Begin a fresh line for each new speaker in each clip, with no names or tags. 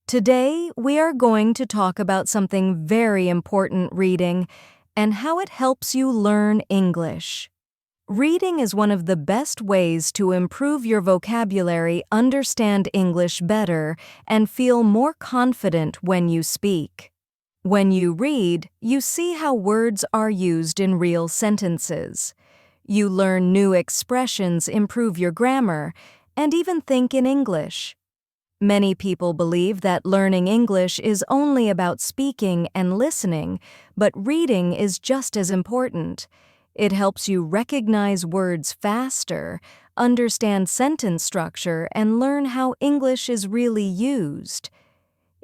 Today, we are going to talk about something very important reading and how it helps you learn English. Reading is one of the best ways to improve your vocabulary, understand English better, and feel more confident when you speak. When you read, you see how words are used in real sentences. You learn new expressions, improve your grammar, and even think in English. Many people believe that learning English is only about speaking and listening, but reading is just as important. It helps you recognize words faster, understand sentence structure, and learn how English is really used.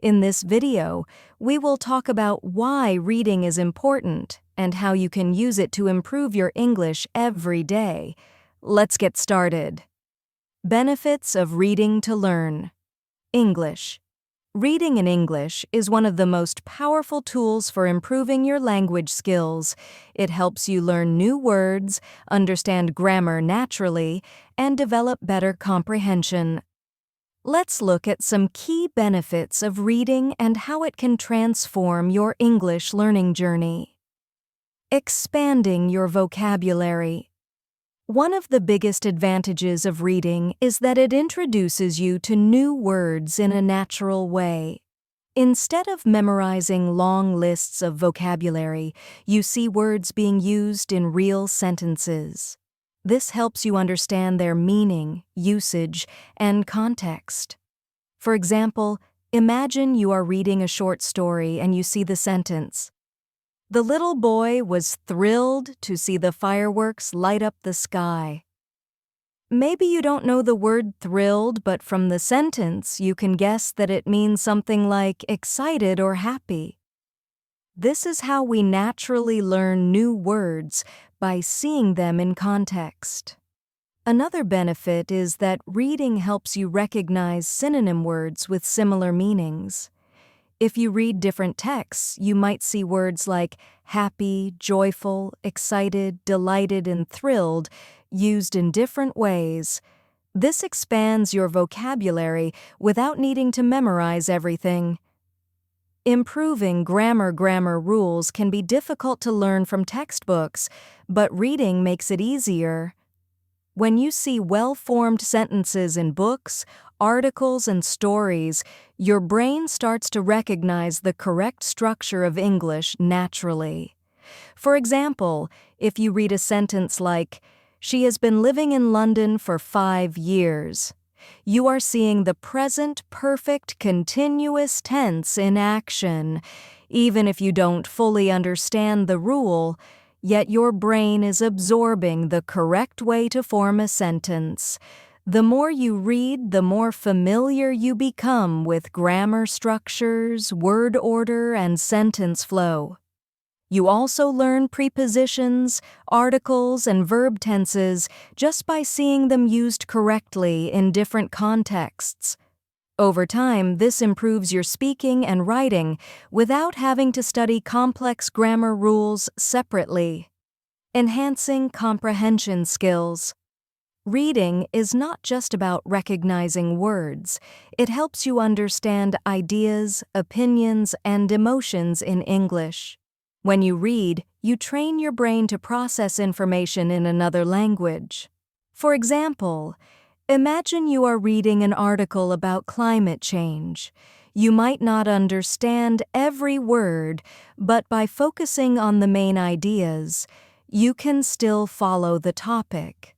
In this video, we will talk about why reading is important and how you can use it to improve your English every day. Let's get started. Benefits of reading to learn. English. Reading in English is one of the most powerful tools for improving your language skills. It helps you learn new words, understand grammar naturally, and develop better comprehension. Let's look at some key benefits of reading and how it can transform your English learning journey. Expanding your vocabulary. One of the biggest advantages of reading is that it introduces you to new words in a natural way. Instead of memorizing long lists of vocabulary, you see words being used in real sentences. This helps you understand their meaning, usage, and context. For example, imagine you are reading a short story and you see the sentence, "The little boy was thrilled to see the fireworks light up the sky." Maybe you don't know the word thrilled, but from the sentence you can guess that it means something like excited or happy. This is how we naturally learn new words, by seeing them in context. Another benefit is that reading helps you recognize synonym words with similar meanings. If you read different texts, you might see words like happy, joyful, excited, delighted, and thrilled used in different ways. This expands your vocabulary without needing to memorize everything. Improving grammar rules can be difficult to learn from textbooks, but reading makes it easier. When you see well-formed sentences in books, articles, and stories, your brain starts to recognize the correct structure of English naturally. For example, if you read a sentence like, "She has been living in London for 5 years," you are seeing the present perfect continuous tense in action. Even if you don't fully understand the rule, yet your brain is absorbing the correct way to form a sentence. The more you read, the more familiar you become with grammar structures, word order, and sentence flow. You also learn prepositions, articles, and verb tenses just by seeing them used correctly in different contexts. Over time, this improves your speaking and writing without having to study complex grammar rules separately. Enhancing comprehension skills. Reading is not just about recognizing words. It helps you understand ideas, opinions, and emotions in English. When you read, you train your brain to process information in another language. For example, imagine you are reading an article about climate change. You might not understand every word, but by focusing on the main ideas, you can still follow the topic.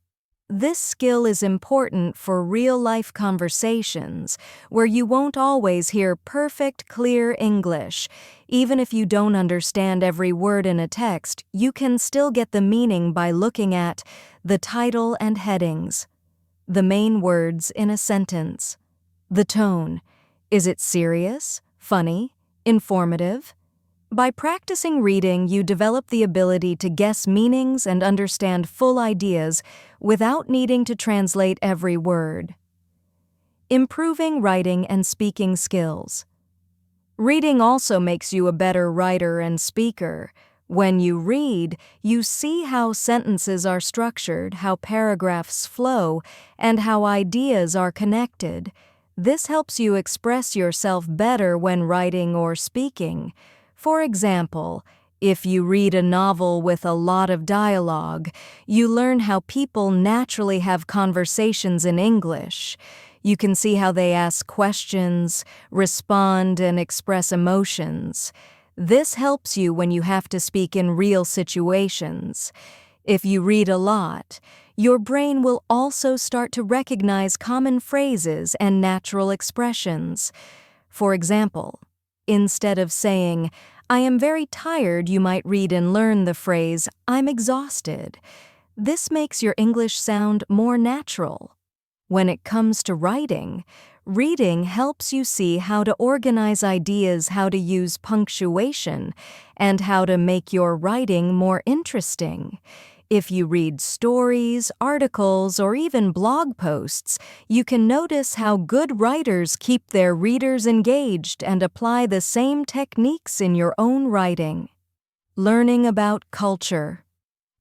This skill is important for real-life conversations, where you won't always hear perfect, clear English. Even if you don't understand every word in a text, you can still get the meaning by looking at the title and headings, the main words in a sentence, the tone. Is it serious, funny, informative? By practicing reading, you develop the ability to guess meanings and understand full ideas without needing to translate every word. Improving writing and speaking skills. Reading also makes you a better writer and speaker. When you read, you see how sentences are structured, how paragraphs flow, and how ideas are connected. This helps you express yourself better when writing or speaking. For example, if you read a novel with a lot of dialogue, you learn how people naturally have conversations in English. You can see how they ask questions, respond, and express emotions. This helps you when you have to speak in real situations. If you read a lot, your brain will also start to recognize common phrases and natural expressions. For example, instead of saying, "I am very tired," you might read and learn the phrase, "I'm exhausted." This makes your English sound more natural. When it comes to writing, reading helps you see how to organize ideas, how to use punctuation, and how to make your writing more interesting. If you read stories, articles, or even blog posts, you can notice how good writers keep their readers engaged and apply the same techniques in your own writing. Learning about culture.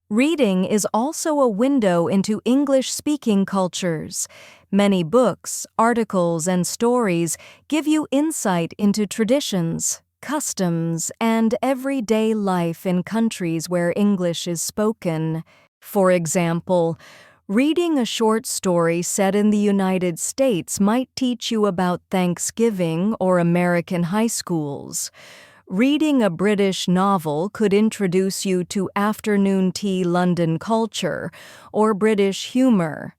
Reading is also a window into English-speaking cultures. Many books, articles, and stories give you insight into traditions, customs, and everyday life in countries where English is spoken. For example, reading a short story set in the United States might teach you about Thanksgiving or American high schools. Reading a British novel could introduce you to afternoon tea London culture or British humor.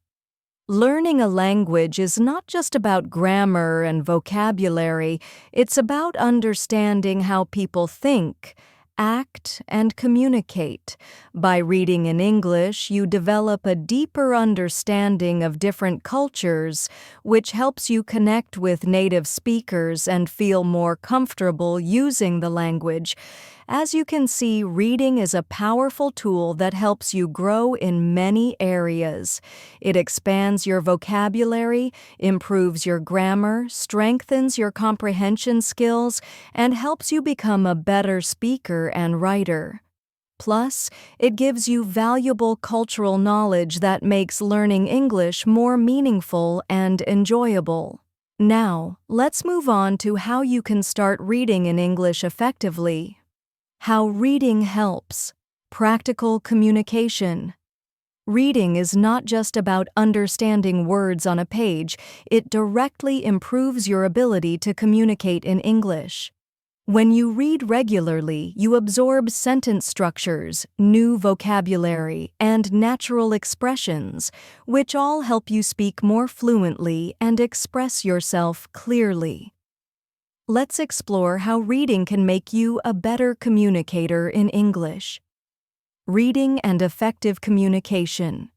Learning a language is not just about grammar and vocabulary, it's about understanding how people think, act, and communicate. By reading in English, you develop a deeper understanding of different cultures, which helps you connect with native speakers and feel more comfortable using the language. As you can see, reading is a powerful tool that helps you grow in many areas. It expands your vocabulary, improves your grammar, strengthens your comprehension skills, and helps you become a better speaker and writer. Plus, it gives you valuable cultural knowledge that makes learning English more meaningful and enjoyable. Now, let's move on to how you can start reading in English effectively. How reading helps. Practical communication. Reading is not just about understanding words on a page, it directly improves your ability to communicate in English. When you read regularly, you absorb sentence structures, new vocabulary, and natural expressions, which all help you speak more fluently and express yourself clearly. Let's explore how reading can make you a better communicator in English. Reading and effective communication.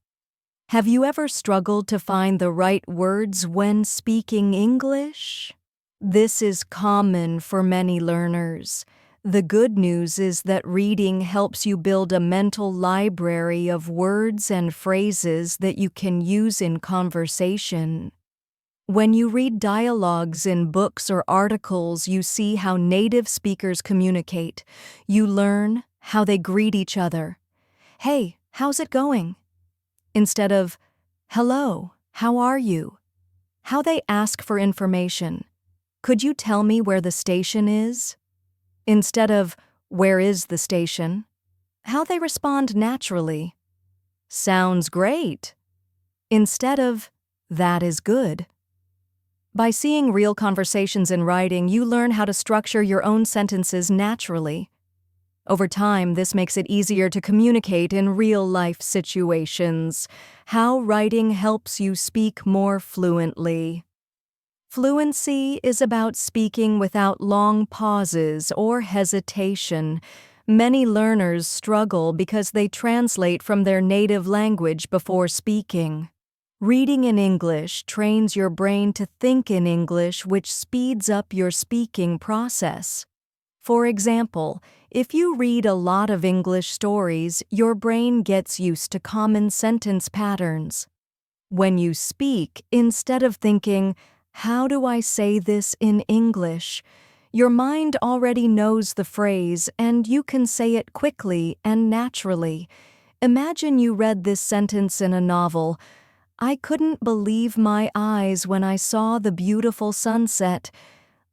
Have you ever struggled to find the right words when speaking English? This is common for many learners. The good news is that reading helps you build a mental library of words and phrases that you can use in conversation. When you read dialogues in books or articles, you see how native speakers communicate. You learn how they greet each other. "Hey, how's it going?" Instead of, "Hello, how are you?" How they ask for information. "Could you tell me where the station is?" Instead of, "Where is the station?" How they respond naturally. "Sounds great." Instead of, "That is good." By seeing real conversations in writing, you learn how to structure your own sentences naturally. Over time, this makes it easier to communicate in real-life situations. How writing helps you speak more fluently. Fluency is about speaking without long pauses or hesitation. Many learners struggle because they translate from their native language before speaking. Reading in English trains your brain to think in English, which speeds up your speaking process. For example, if you read a lot of English stories, your brain gets used to common sentence patterns. When you speak, instead of thinking, "How do I say this in English?" your mind already knows the phrase and you can say it quickly and naturally. Imagine you read this sentence in a novel. I couldn't believe my eyes when I saw the beautiful sunset.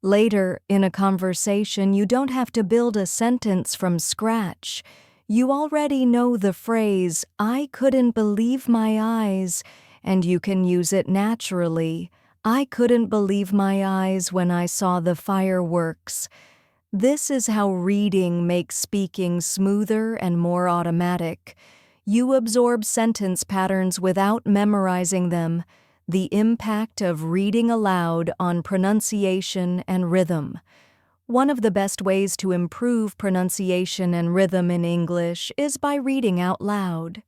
Later, in a conversation, you don't have to build a sentence from scratch. You already know the phrase, I couldn't believe my eyes, and you can use it naturally. I couldn't believe my eyes when I saw the fireworks. This is how reading makes speaking smoother and more automatic. You absorb sentence patterns without memorizing them. The impact of reading aloud on pronunciation and rhythm. One of the best ways to improve pronunciation and rhythm in English is by reading out loud.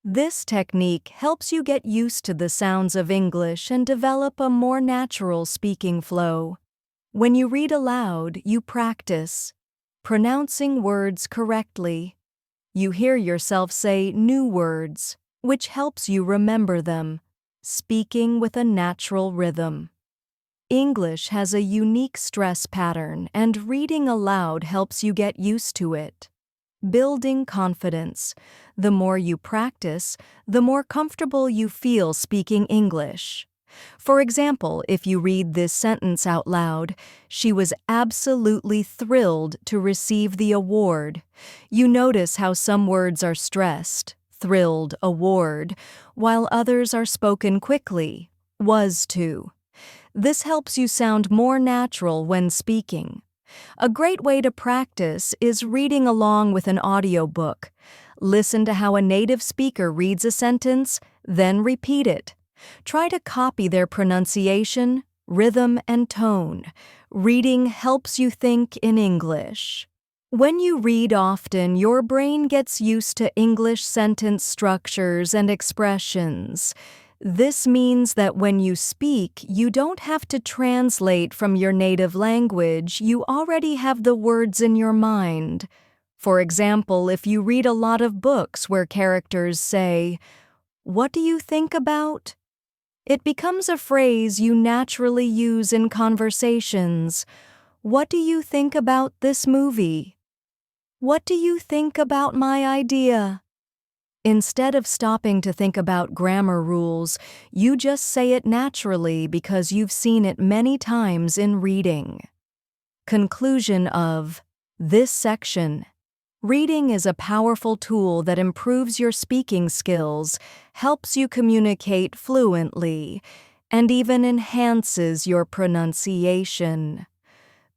This technique helps you get used to the sounds of English and develop a more natural speaking flow. When you read aloud, you practice pronouncing words correctly. You hear yourself say new words, which helps you remember them, speaking with a natural rhythm. English has a unique stress pattern, and reading aloud helps you get used to it. Building confidence. The more you practice, the more comfortable you feel speaking English. For example, if you read this sentence out loud, she was absolutely thrilled to receive the award. You notice how some words are stressed, thrilled, award, while others are spoken quickly, was to. This helps you sound more natural when speaking. A great way to practice is reading along with an audiobook. Listen to how a native speaker reads a sentence, then repeat it. Try to copy their pronunciation, rhythm, and tone. Reading helps you think in English. When you read often, your brain gets used to English sentence structures and expressions. This means that when you speak, you don't have to translate from your native language. You already have the words in your mind. For example, if you read a lot of books where characters say, "What do you think about?" It becomes a phrase you naturally use in conversations. What do you think about this movie? What do you think about my idea? Instead of stopping to think about grammar rules, you just say it naturally because you've seen it many times in reading. Conclusion of this section. Reading is a powerful tool that improves your speaking skills, helps you communicate fluently, and even enhances your pronunciation.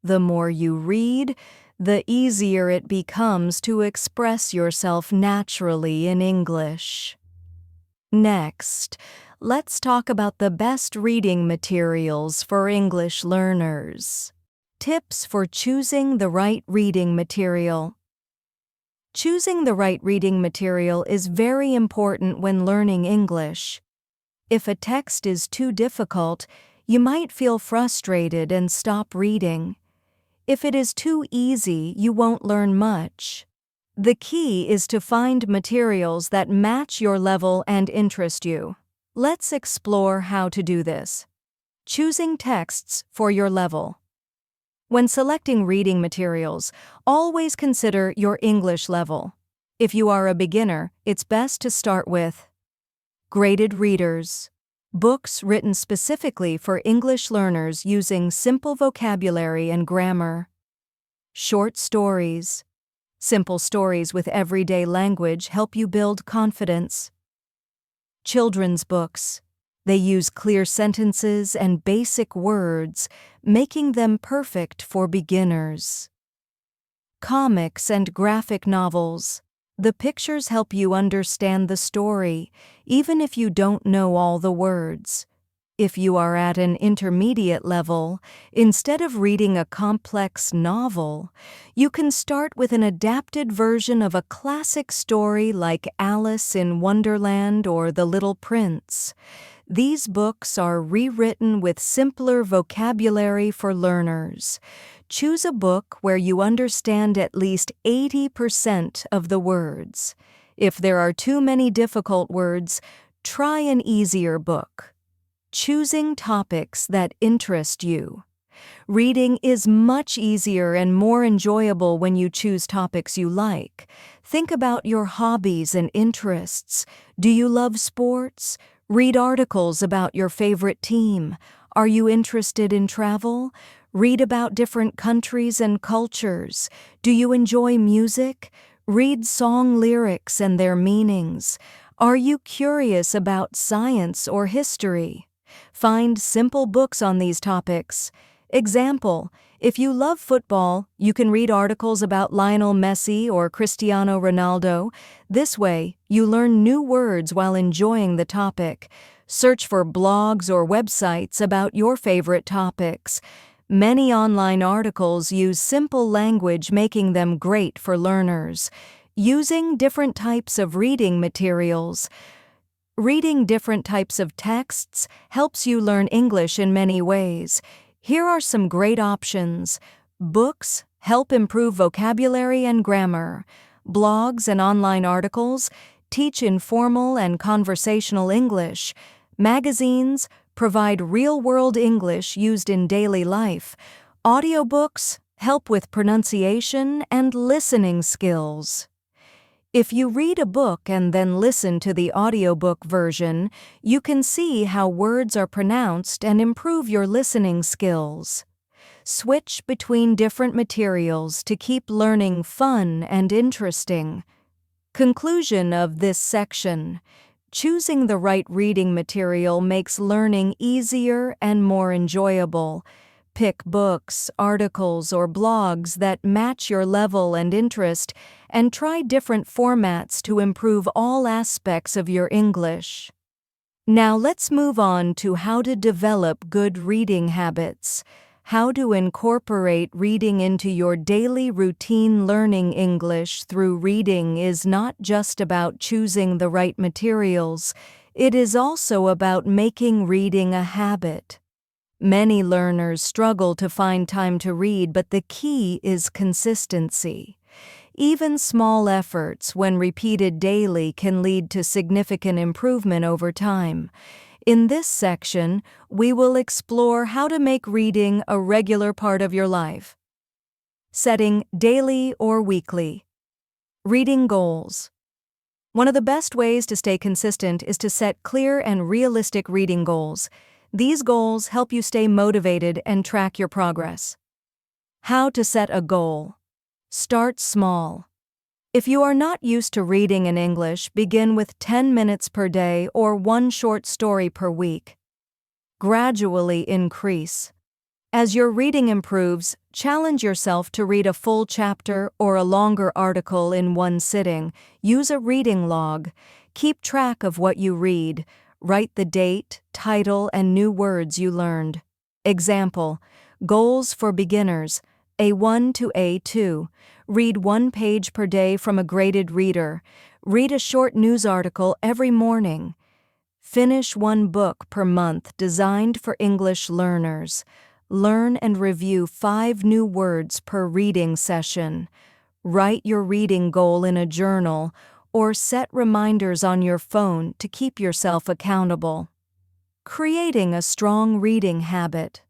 The more you read, the easier it becomes to express yourself naturally in English. Next, let's talk about the best reading materials for English learners. Tips for choosing the right reading material. Choosing the right reading material is very important when learning English. If a text is too difficult, you might feel frustrated and stop reading. If it is too easy, you won't learn much. The key is to find materials that match your level and interest you. Let's explore how to do this. Choosing texts for your level. When selecting reading materials, always consider your English level. If you are a beginner, it's best to start with graded readers. Books written specifically for English learners using simple vocabulary and grammar. Short stories. Simple stories with everyday language help you build confidence. Children's books. They use clear sentences and basic words, making them perfect for beginners. Comics and graphic novels. The pictures help you understand the story, even if you don't know all the words. If you are at an intermediate level, instead of reading a complex novel, you can start with an adapted version of a classic story like Alice in Wonderland or The Little Prince. These books are rewritten with simpler vocabulary for learners. Choose a book where you understand at least 80% of the words. If there are too many difficult words, try an easier book. Choosing topics that interest you. Reading is much easier and more enjoyable when you choose topics you like. Think about your hobbies and interests. Do you love sports? Read articles about your favorite team. Are you interested in travel? Read about different countries and cultures. Do you enjoy music? Read song lyrics and their meanings. Are you curious about science or history? Find simple books on these topics. Example, if you love football, you can read articles about Lionel Messi or Cristiano Ronaldo. This way, you learn new words while enjoying the topic. Search for blogs or websites about your favorite topics. Many online articles use simple language, making them great for learners. Using different types of reading materials. Reading different types of texts helps you learn English in many ways. Here are some great options. Books help improve vocabulary and grammar. Blogs and online articles teach informal and conversational English. Magazines provide real-world English used in daily life. Audiobooks help with pronunciation and listening skills. If you read a book and then listen to the audiobook version, you can see how words are pronounced and improve your listening skills. Switch between different materials to keep learning fun and interesting. Conclusion of this section. Choosing the right reading material makes learning easier and more enjoyable. Pick books, articles, or blogs that match your level and interest, and try different formats to improve all aspects of your English. Now let's move on to how to develop good reading habits. How to incorporate reading into your daily routine. Learning English through reading is not just about choosing the right materials, it is also about making reading a habit. Many learners struggle to find time to read, but the key is consistency. Even small efforts, when repeated daily, can lead to significant improvement over time. In this section, we will explore how to make reading a regular part of your life. Setting daily or weekly. Reading goals. One of the best ways to stay consistent is to set clear and realistic reading goals. These goals help you stay motivated and track your progress. How to set a goal. Start small. If you are not used to reading in English, begin with 10 minutes per day or one short story per week. Gradually increase. As your reading improves, challenge yourself to read a full chapter or a longer article in one sitting. Use a reading log. Keep track of what you read. Write the date, title, and new words you learned. Example, goals for beginners, A1 to A2. Read 1 page per day from a graded reader. Read a short news article every morning. Finish 1 book per month designed for English learners. Learn and review 5 new words per reading session. Write your reading goal in a journal or set reminders on your phone to keep yourself accountable. Creating a strong reading habit.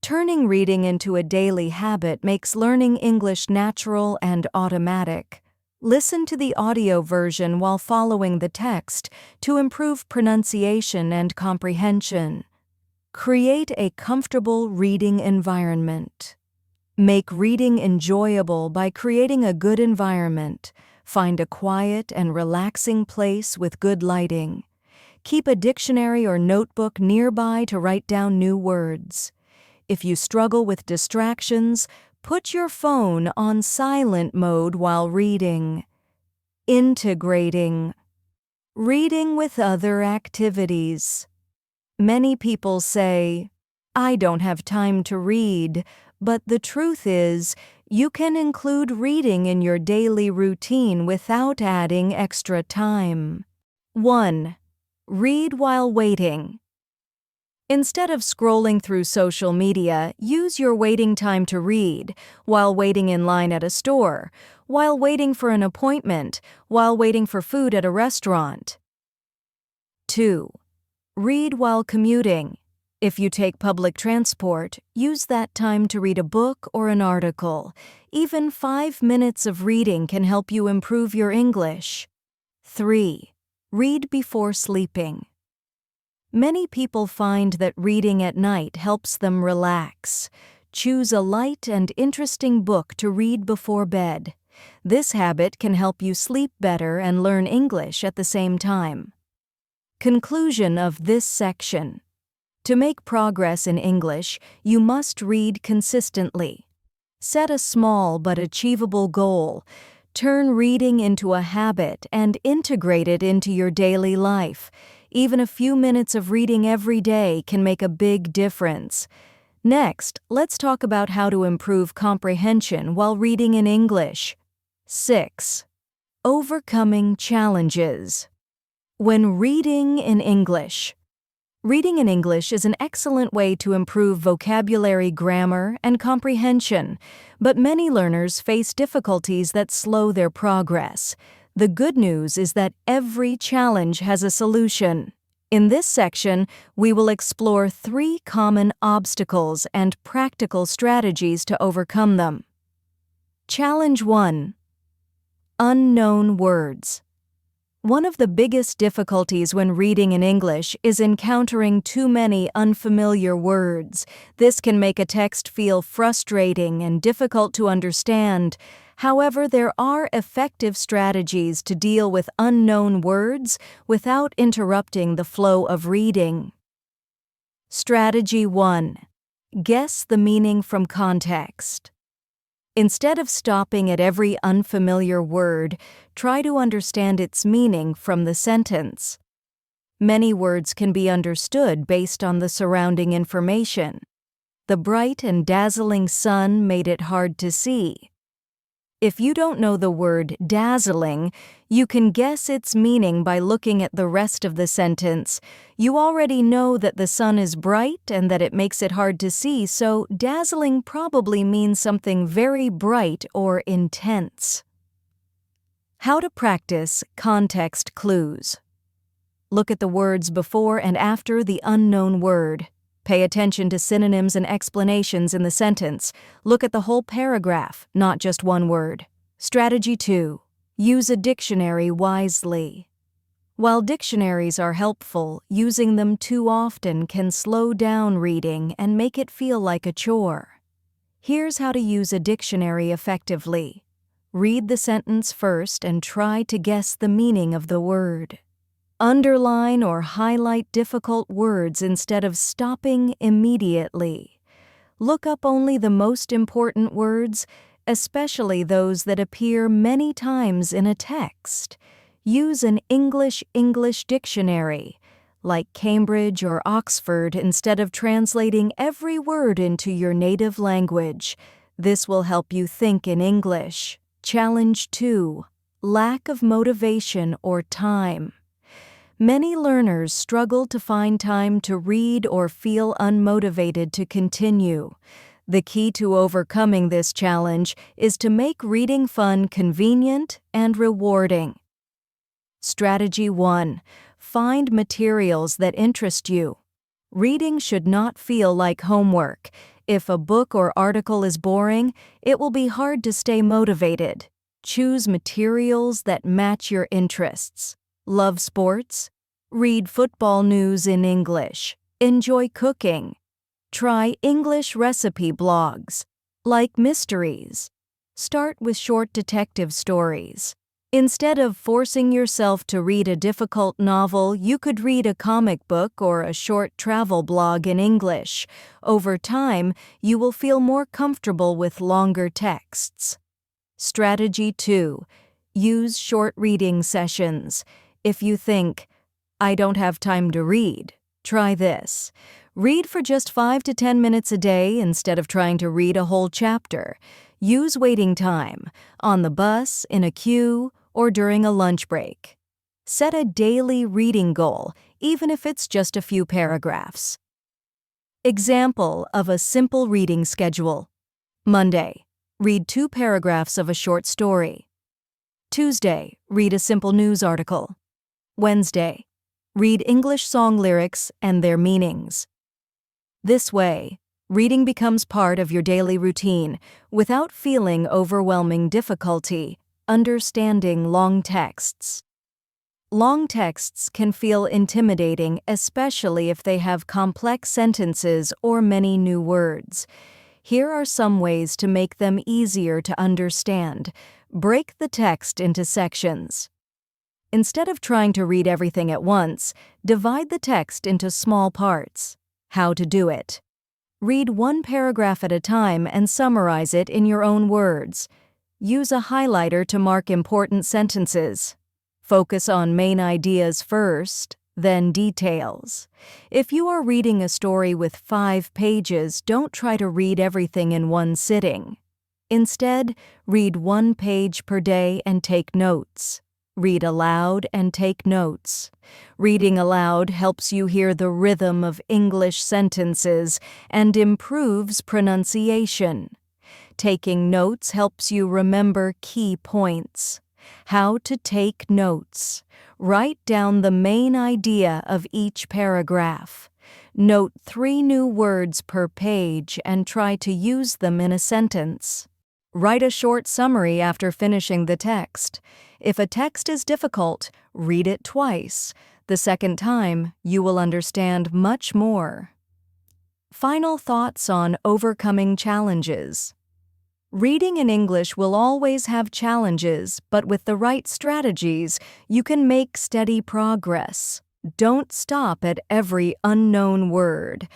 Turning reading into a daily habit makes learning English natural and automatic. Listen to the audio version while following the text to improve pronunciation and comprehension. Create a comfortable reading environment. Make reading enjoyable by creating a good environment. Find a quiet and relaxing place with good lighting. Keep a dictionary or notebook nearby to write down new words. If you struggle with distractions, put your phone on silent mode while reading. Integrating. Reading with other activities. Many people say, "I don't have time to read," but the truth is, you can include reading in your daily routine without adding extra time. 1. Read while waiting. Instead of scrolling through social media, use your waiting time to read, while waiting in line at a store, while waiting for an appointment, while waiting for food at a restaurant. 2. Read while commuting. If you take public transport, use that time to read a book or an article. Even 5 minutes of reading can help you improve your English. 3. Read before sleeping. Many people find that reading at night helps them relax. Choose a light and interesting book to read before bed. This habit can help you sleep better and learn English at the same time. Conclusion of this section. To make progress in English, you must read consistently. Set a small but achievable goal. Turn reading into a habit and integrate it into your daily life. Even a few minutes of reading every day can make a big difference. Next, let's talk about how to improve comprehension while reading in English. 6. Overcoming challenges. When reading in English. Reading in English is an excellent way to improve vocabulary, grammar, and comprehension, but many learners face difficulties that slow their progress. The good news is that every challenge has a solution. In this section, we will explore 3 common obstacles and practical strategies to overcome them. Challenge 1. Unknown words. One of the biggest difficulties when reading in English is encountering too many unfamiliar words. This can make a text feel frustrating and difficult to understand. However, there are effective strategies to deal with unknown words without interrupting the flow of reading. Strategy 1. Guess the meaning from context. Instead of stopping at every unfamiliar word, try to understand its meaning from the sentence. Many words can be understood based on the surrounding information. The bright and dazzling sun made it hard to see. If you don't know the word dazzling, you can guess its meaning by looking at the rest of the sentence. You already know that the sun is bright and that it makes it hard to see, so dazzling probably means something very bright or intense. How to practice context clues. Look at the words before and after the unknown word. Pay attention to synonyms and explanations in the sentence. Look at the whole paragraph, not just one word. Strategy 2. Use a dictionary wisely. While dictionaries are helpful, using them too often can slow down reading and make it feel like a chore. Here's how to use a dictionary effectively. Read the sentence first and try to guess the meaning of the word. Underline or highlight difficult words instead of stopping immediately. Look up only the most important words, especially those that appear many times in a text. Use an English dictionary, like Cambridge or Oxford, instead of translating every word into your native language. This will help you think in English. Challenge 2. Lack of motivation or time. Many learners struggle to find time to read or feel unmotivated to continue. The key to overcoming this challenge is to make reading fun, convenient, and rewarding. Strategy 1. Find materials that interest you. Reading should not feel like homework. If a book or article is boring, it will be hard to stay motivated. Choose materials that match your interests. Love sports? Read football news in English. Enjoy cooking. Try English recipe blogs. Like mysteries. Start with short detective stories. Instead of forcing yourself to read a difficult novel, you could read a comic book or a short travel blog in English. Over time, you will feel more comfortable with longer texts. Strategy 2. Use short reading sessions. If you think, I don't have time to read, try this. Read for just 5 to 10 minutes a day instead of trying to read a whole chapter. Use waiting time, on the bus, in a queue, or during a lunch break. Set a daily reading goal, even if it's just a few paragraphs. Example of a simple reading schedule. Monday, read 2 paragraphs of a short story. Tuesday, read a simple news article. Wednesday, read English song lyrics and their meanings. This way, reading becomes part of your daily routine without feeling overwhelming difficulty understanding long texts. Long texts can feel intimidating, especially if they have complex sentences or many new words. Here are some ways to make them easier to understand. Break the text into sections. Instead of trying to read everything at once, divide the text into small parts. How to do it. Read one paragraph at a time and summarize it in your own words. Use a highlighter to mark important sentences. Focus on main ideas first, then details. If you are reading a story with 5 pages, don't try to read everything in one sitting. Instead, read 1 page per day and take notes. Read aloud and take notes. Reading aloud helps you hear the rhythm of English sentences and improves pronunciation. Taking notes helps you remember key points. How to take notes. Write down the main idea of each paragraph. Note 3 new words per page and try to use them in a sentence. Write a short summary after finishing the text. If a text is difficult, read it twice. The second time, you will understand much more. Final thoughts on overcoming challenges. Reading in English will always have challenges, but with the right strategies, you can make steady progress. Don't stop at every unknown word.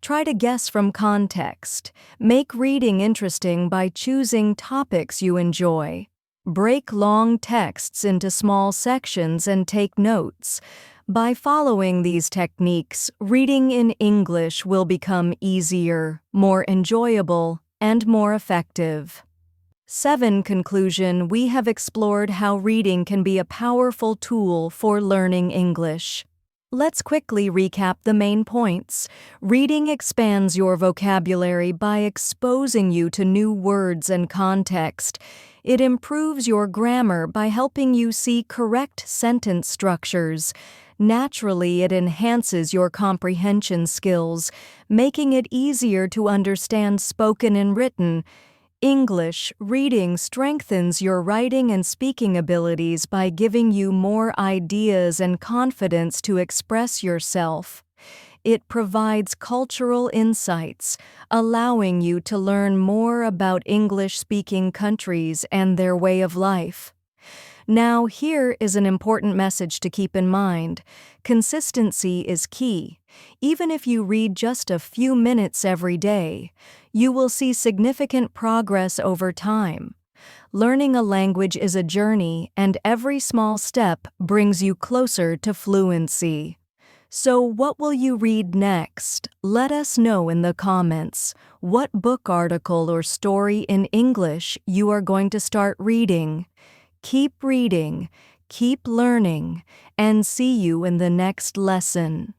Try to guess from context. Make reading interesting by choosing topics you enjoy. Break long texts into small sections and take notes. By following these techniques, reading in English will become easier, more enjoyable, and more effective. 7. Conclusion. We have explored how reading can be a powerful tool for learning English. Let's quickly recap the main points. Reading expands your vocabulary by exposing you to new words and context. It improves your grammar by helping you see correct sentence structures. Naturally, it enhances your comprehension skills, making it easier to understand spoken and written. English reading strengthens your writing and speaking abilities by giving you more ideas and confidence to express yourself. It provides cultural insights, allowing you to learn more about English-speaking countries and their way of life. Now, here is an important message to keep in mind. Consistency is key. Even if you read just a few minutes every day, you will see significant progress over time. Learning a language is a journey, and every small step brings you closer to fluency. So, what will you read next? Let us know in the comments what book article or story in English you are going to start reading. Keep reading, keep learning, and see you in the next lesson.